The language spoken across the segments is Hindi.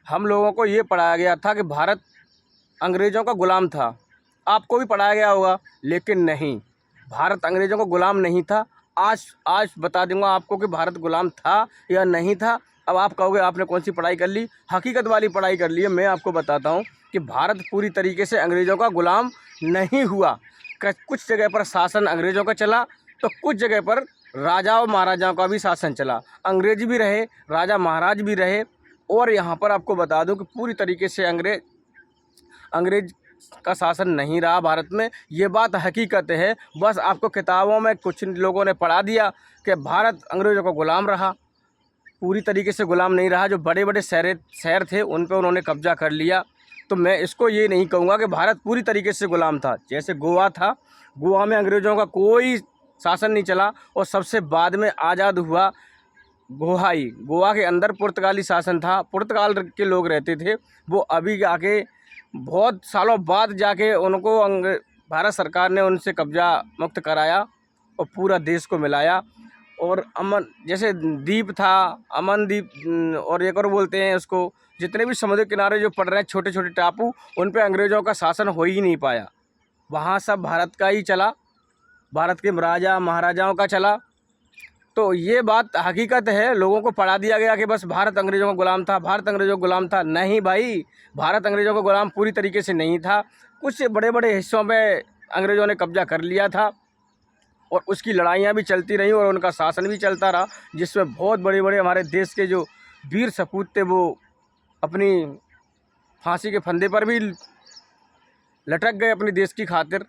हम लोगों को ये पढ़ाया गया था कि भारत अंग्रेज़ों का ग़ुलाम था। आपको भी पढ़ाया गया होगा, लेकिन नहीं, भारत अंग्रेज़ों का ग़ुलाम नहीं था। आज बता दूंगा आपको कि भारत ग़ुलाम था या नहीं था। अब आप कहोगे आपने कौन सी पढ़ाई कर ली? हकीकत वाली पढ़ाई कर ली है। मैं आपको बताता हूँ कि भारत पूरी तरीके से अंग्रेज़ों का ग़ुलाम नहीं हुआ। कुछ जगह पर शासन अंग्रेज़ों का चला, तो कुछ जगह पर राजाओं महाराजाओं का भी शासन चला। अंग्रेज़ भी रहे, राजा महाराज भी रहे। और यहाँ पर आपको बता दूं कि पूरी तरीके से अंग्रेज का शासन नहीं रहा भारत में। ये बात हकीकत है। बस आपको किताबों में कुछ लोगों ने पढ़ा दिया कि भारत अंग्रेज़ों का ग़ुलाम रहा। पूरी तरीके से ग़ुलाम नहीं रहा। जो बड़े बड़े शहर थे उन पे उन्होंने कब्जा कर लिया। तो मैं इसको ये नहीं कहूँगा कि भारत पूरी तरीके से ग़ुलाम था। जैसे गोवा था, गोवा में अंग्रेज़ों का कोई शासन नहीं चला और सबसे बाद में आज़ाद हुआ गोवा के अंदर पुर्तगाली शासन था। पुर्तगाल के लोग रहते थे। वो अभी आके बहुत सालों बाद जाके उनको भारत सरकार ने उनसे कब्जा मुक्त कराया और पूरा देश को मिलाया। और अमन जैसे द्वीप था, अमन द्वीप और एक और बोलते हैं उसको, जितने भी समुद्र किनारे जो पड़ रहे हैं छोटे छोटे टापू, उन पे अंग्रेज़ों का शासन हो ही नहीं पाया। वहाँ सब भारत का ही चला, भारत के राजा महाराजाओं का चला। तो ये बात हकीकत है। लोगों को पढ़ा दिया गया कि बस भारत अंग्रेज़ों का ग़ुलाम था, भारत अंग्रेज़ों का ग़ुलाम था। नहीं भाई, भारत अंग्रेज़ों का ग़ुलाम पूरी तरीके से नहीं था। कुछ बड़े बड़े हिस्सों में अंग्रेज़ों ने कब्जा कर लिया था और उसकी लड़ाइयाँ भी चलती रहीं और उनका शासन भी चलता रहा, जिसमें बहुत बड़े बड़े हमारे देश के जो वीर सपूत थे वो अपनी फांसी के फंदे पर भी लटक गए अपने देश की खातिर।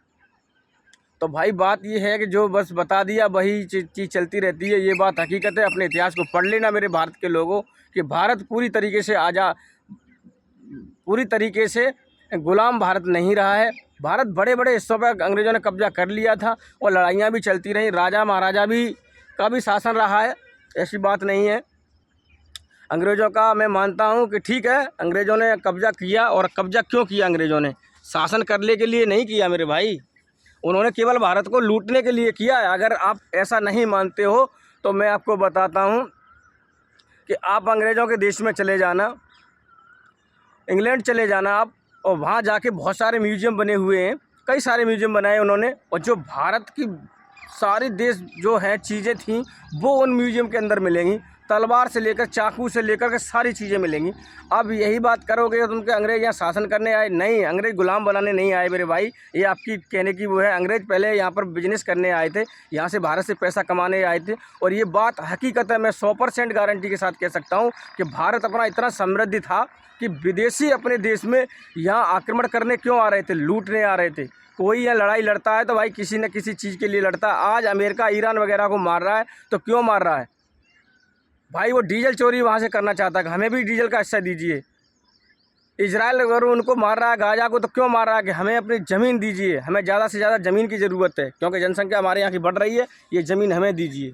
तो भाई बात ये है कि जो बस बता दिया वही चीज़ चलती रहती है। ये बात हकीकत है। अपने इतिहास को पढ़ लेना मेरे भारत के लोगों, कि भारत पूरी तरीके से ग़ुलाम भारत नहीं रहा है। भारत बड़े बड़े हिस्सों पर अंग्रेज़ों ने कब्जा कर लिया था और लड़ाइयाँ भी चलती रहीं। राजा महाराजा का भी शासन रहा है, ऐसी बात नहीं है। अंग्रेज़ों का मैं मानता हूँ कि ठीक है, अंग्रेज़ों ने कब्जा किया। और कब्जा क्यों किया? अंग्रेज़ों ने शासन करने के लिए नहीं किया मेरे भाई, उन्होंने केवल भारत को लूटने के लिए किया है। अगर आप ऐसा नहीं मानते हो तो मैं आपको बताता हूँ कि आप अंग्रेज़ों के देश में चले जाना, इंग्लैंड चले जाना आप, और वहाँ जाके बहुत सारे म्यूज़ियम बने हुए हैं। कई सारे म्यूज़ियम बनाए उन्होंने, और जो भारत की सारी देश जो है चीज़ें थीं वो उन म्यूज़ियम के अंदर मिलेंगी। तलवार से लेकर चाकू से लेकर के सारी चीज़ें मिलेंगी। अब यही बात करोगे कि तुमके अंग्रेज़ यहाँ शासन करने आए? नहीं, अंग्रेज़ ग़ुलाम बनाने नहीं आए मेरे भाई। ये आपकी कहने की वो है। अंग्रेज़ पहले यहाँ पर बिजनेस करने आए थे, यहाँ से भारत से पैसा कमाने आए थे। और ये बात हकीकत है। मैं 100% गारंटी के साथ कह सकता हूँ कि भारत अपना इतना समृद्ध था कि विदेशी अपने देश में यहाँ आक्रमण करने क्यों आ रहे थे? लूटने आ रहे थे। कोई यहाँ लड़ाई लड़ता है तो भाई किसी न किसी चीज़ के लिए लड़ता है। आज अमेरिका ईरान वगैरह को मार रहा है तो क्यों मार रहा है भाई? वो डीजल चोरी वहाँ से करना चाहता है, हमें भी डीजल का हिस्सा दीजिए। इजराइल अगर उनको मार रहा है, गाजा को, तो क्यों मार रहा है? कि हमें अपनी ज़मीन दीजिए, हमें ज़्यादा से ज़्यादा ज़मीन की ज़रूरत है, क्योंकि जनसंख्या हमारे यहाँ की बढ़ रही है, ये ज़मीन हमें दीजिए।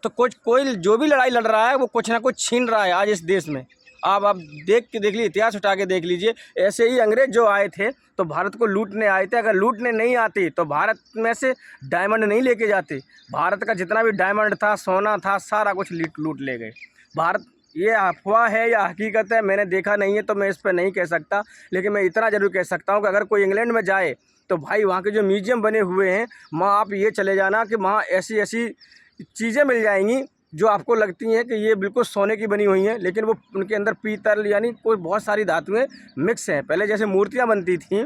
तो कोई जो भी लड़ाई लड़ रहा है वो कुछ ना कुछ छीन रहा है आज इस देश में। आप देख लीजिए, इतिहास उठा के देख लीजिए। ऐसे ही अंग्रेज़ जो आए थे तो भारत को लूटने आए थे। अगर लूटने नहीं आते तो भारत में से डायमंड नहीं लेके जाते। भारत का जितना भी डायमंड था, सोना था, सारा कुछ लूट ले गए। भारत, ये अफवाह है या हकीकत है मैंने देखा नहीं है तो मैं इस पर नहीं कह सकता, लेकिन मैं इतना ज़रूर कह सकता हूँ कि अगर कोई इंग्लैंड में जाए तो भाई वहाँ के जो म्यूज़ियम बने हुए हैं वहाँ आप ये चले जाना कि वहाँ ऐसी ऐसी चीज़ें मिल जाएंगी जो आपको लगती हैं कि ये बिल्कुल सोने की बनी हुई हैं, लेकिन वो उनके अंदर पीतल यानी कोई बहुत सारी धातुएं मिक्स हैं। पहले जैसे मूर्तियाँ बनती थीं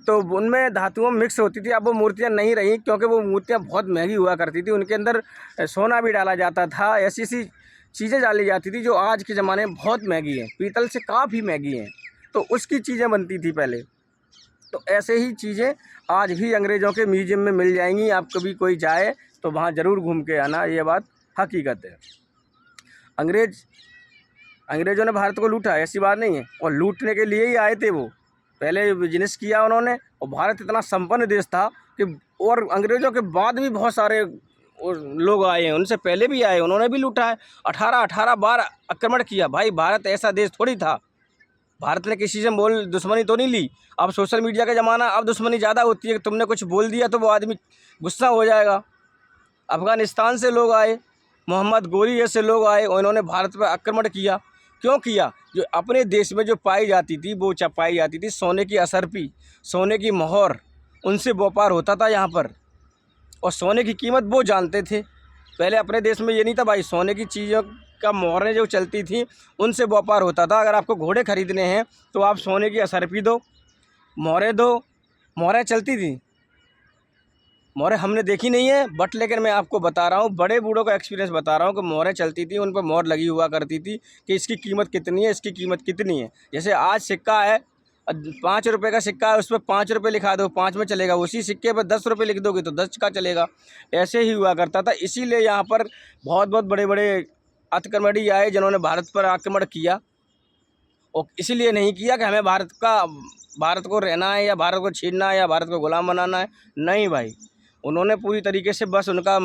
तो उनमें धातुओं मिक्स होती थी, अब वो मूर्तियाँ नहीं रहीं क्योंकि वो मूर्तियाँ बहुत महंगी हुआ करती थी। उनके अंदर सोना भी डाला जाता था, ऐसी ऐसी चीज़ें डाली जाती थी जो आज के ज़माने में बहुत महंगी हैं, पीतल से काफ़ी महंगी हैं। तो उसकी चीज़ें बनती थी पहले। तो ऐसे ही चीज़ें आज भी अंग्रेज़ों के म्यूज़ियम में मिल जाएंगी। आप कभी कोई जाए तो वहाँ ज़रूर घूम के आना, ये बात हकीकत है। अंग्रेज़ों ने भारत को लूटा, ऐसी बात नहीं है, और लूटने के लिए ही आए थे। वो पहले बिजनेस किया उन्होंने, और भारत इतना संपन्न देश था कि, और अंग्रेज़ों के बाद भी बहुत सारे लोग आए हैं, उनसे पहले भी आए, उन्होंने भी लूटा है। 18 बार आक्रमण किया। भाई भारत ऐसा देश थोड़ी था, भारत ने किसी से दुश्मनी तो नहीं ली। अब सोशल मीडिया का ज़माना, अब दुश्मनी ज़्यादा होती है कि तुमने कुछ बोल दिया तो वो आदमी गुस्सा हो जाएगा। अफ़गानिस्तान से लोग आए, मोहम्मद गोरी जैसे लोग आए और इन्होंने भारत पर आक्रमण किया। क्यों किया? जो अपने देश में जो पाई जाती थी वो पाई जाती थी सोने की असरफी, सोने की मोहर, उनसे व्यापार होता था यहाँ पर, और सोने की कीमत वो जानते थे। पहले अपने देश में ये नहीं था भाई, सोने की चीज़ों का मोहरें जो चलती थी उनसे व्यापार होता था। अगर आपको घोड़े खरीदने हैं तो आप सोने की असरफी दो, मोहरें दो, मोहरें चलती थी। मोहरें हमने देखी नहीं है बट लेकिन मैं आपको बता रहा हूँ, बड़े बूढ़ों का एक्सपीरियंस बता रहा हूँ कि मोहरें चलती थी, उन पर मोहर लगी हुआ करती थी कि इसकी कीमत कितनी है, इसकी कीमत कितनी है। जैसे आज सिक्का है, 5 रुपये का सिक्का है, उस पर 5 रुपये लिखा दो, 5 में चलेगा। उसी सिक्के पर 10 रुपये लिख दोगे तो 10 का चलेगा। ऐसे ही हुआ करता था। इसीलिए यहाँ पर बहुत बहुत बड़े बड़े आतंकवादी आए जिन्होंने भारत पर आक्रमण किया, और इसीलिए नहीं किया कि हमें भारत को रहना है या भारत को छीनना है या भारत को गुलाम बनाना है। नहीं भाई, उन्होंने पूरी तरीके से बस उनका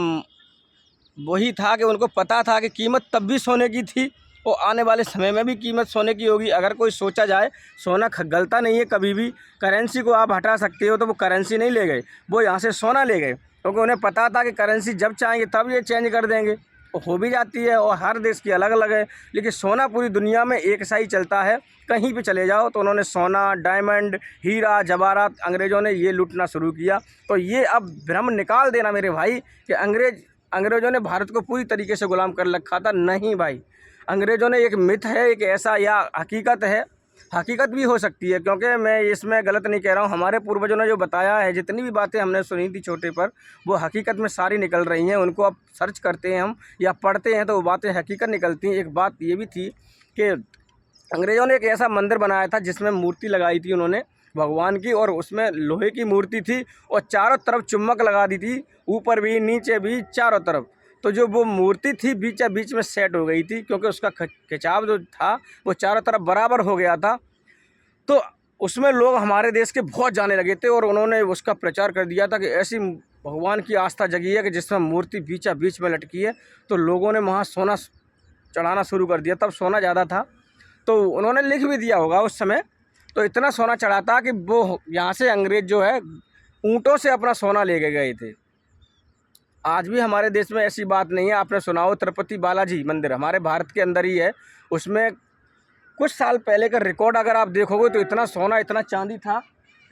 वही था कि उनको पता था कि कीमत तब भी सोने की थी और आने वाले समय में भी कीमत सोने की होगी। अगर कोई सोचा जाए, सोना गलता नहीं है कभी भी। करेंसी को आप हटा सकते हो, तो वो करेंसी नहीं ले गए, वो यहाँ से सोना ले गए, क्योंकि उन्हें पता था कि करेंसी जब चाहेंगे तब ये चेंज कर देंगे। और हो भी जाती है, और हर देश की अलग अलग है, लेकिन सोना पूरी दुनिया में एक सा ही चलता है। कहीं भी चले जाओ तो उन्होंने सोना, डायमंड, हीरा जवाहरात, अंग्रेज़ों ने ये लूटना शुरू किया। तो ये अब भ्रम निकाल देना मेरे भाई कि अंग्रेज़ों ने भारत को पूरी तरीके से गुलाम कर रखा था। नहीं भाई, अंग्रेज़ों ने एक मिथ है, एक ऐसा या हकीकत है, हकीकत भी हो सकती है, क्योंकि मैं इसमें गलत नहीं कह रहा हूँ। हमारे पूर्वजों ने जो बताया है, जितनी भी बातें हमने सुनी थी छोटे पर, वो हकीकत में सारी निकल रही हैं। उनको अब सर्च करते हैं हम या पढ़ते हैं तो वो बातें हकीकत निकलती हैं। एक बात ये भी थी कि अंग्रेज़ों ने एक ऐसा मंदिर बनाया था जिसमें मूर्ति लगाई थी उन्होंने भगवान की, और उसमें लोहे की मूर्ति थी और चारों तरफ चुम्बक लगा दी थी, ऊपर भी नीचे भी चारों तरफ। तो जो वो मूर्ति थी बीच बीच में सेट हो गई थी, क्योंकि उसका खिंचाव जो था वो चारों तरफ बराबर हो गया था। तो उसमें लोग हमारे देश के बहुत जाने लगे थे, और उन्होंने उसका प्रचार कर दिया था कि ऐसी भगवान की आस्था जगी है कि जिसमें मूर्ति बीच में लटकी है। तो लोगों ने वहाँ सोना चढ़ाना शुरू कर दिया। तब सोना ज़्यादा था, तो उन्होंने लिख भी दिया होगा उस समय। तो इतना सोना चढ़ा था कि वो यहाँ से अंग्रेज़ जो है ऊँटों से अपना सोना ले गए थे। आज भी हमारे देश में ऐसी बात नहीं है। आपने सुना हो तिरुपति बालाजी मंदिर हमारे भारत के अंदर ही है। उसमें कुछ साल पहले का रिकॉर्ड अगर आप देखोगे तो इतना सोना, इतना चांदी था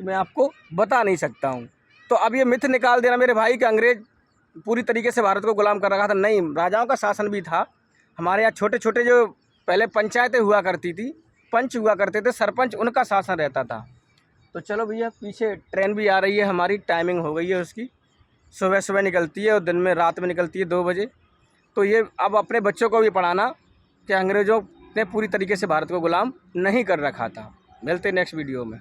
कि मैं आपको बता नहीं सकता हूँ। तो अब ये मिथ निकाल देना मेरे भाई कि अंग्रेज़ पूरी तरीके से भारत को गुलाम कर रखा था। नहीं, राजाओं का शासन भी था। हमारे यहाँ छोटे छोटे जो पहले पंचायतें हुआ करती थी, पंच हुआ करते थे, सरपंच, उनका शासन रहता था। तो चलो भैया, पीछे ट्रेन भी आ रही है, हमारी टाइमिंग हो गई है उसकी। सुबह सुबह निकलती है और दिन में रात में निकलती है 2 बजे। तो ये अब अपने बच्चों को भी पढ़ाना कि अंग्रेज़ों ने पूरी तरीके से भारत को गुलाम नहीं कर रखा था। मिलते हैं नेक्स्ट वीडियो में।